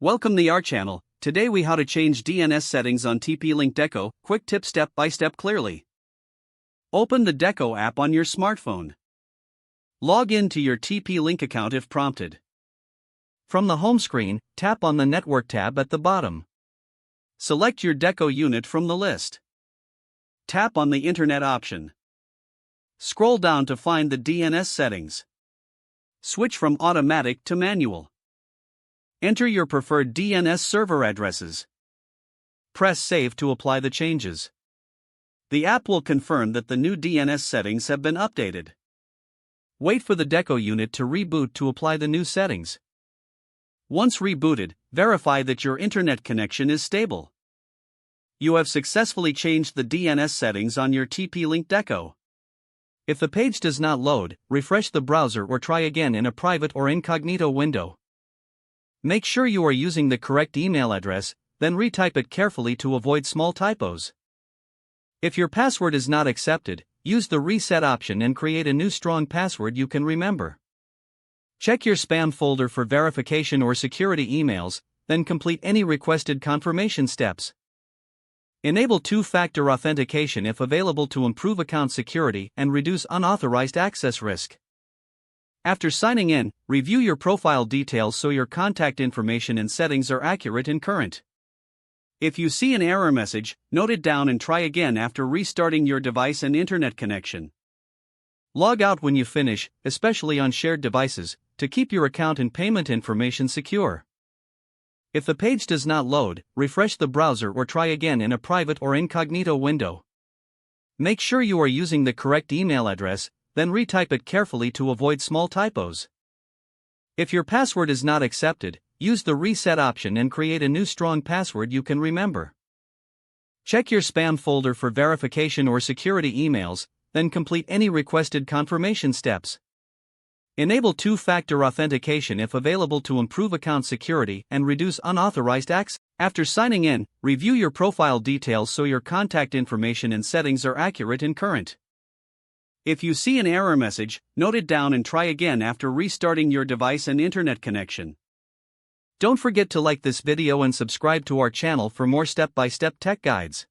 Welcome to our channel. Today we how to change DNS settings on TP-Link Deco. Quick tip, step by step clearly. Open the Deco app on your smartphone. Log in to your TP-Link account if prompted. From the home screen, tap on the Network tab at the bottom. Select your Deco unit from the list. Tap on the Internet option. Scroll down to find the DNS settings. Switch from automatic to manual. Enter your preferred DNS server addresses. Press Save to apply the changes. The app will confirm that the new DNS settings have been updated. Wait for the Deco unit to reboot to apply the new settings. Once rebooted, verify that your internet connection is stable. You have successfully changed the DNS settings on your TP-Link Deco. If the page does not load, refresh the browser or try again in a private or incognito window. Make sure you are using the correct email address, then retype it carefully to avoid small typos. If your password is not accepted, use the reset option and create a new strong password you can remember. Check your spam folder for verification or security emails, then complete any requested confirmation steps. Enable two-factor authentication if available to improve account security and reduce unauthorized access risk. After signing in, review your profile details so your contact information and settings are accurate and current. If you see an error message, note it down and try again after restarting your device and internet connection. Log out when you finish, especially on shared devices, to keep your account and payment information secure. If the page does not load, refresh the browser or try again in a private or incognito window. Make sure you are using the correct email address, then retype it carefully to avoid small typos. If your password is not accepted, use the reset option and create a new strong password you can remember. Check your spam folder for verification or security emails, then complete any requested confirmation steps. Enable two-factor authentication if available to improve account security and reduce unauthorized access. After signing in, review your profile details so your contact information and settings are accurate and current. If you see an error message, note it down and try again after restarting your device and internet connection. Don't forget to like this video and subscribe to our channel for more step-by-step tech guides.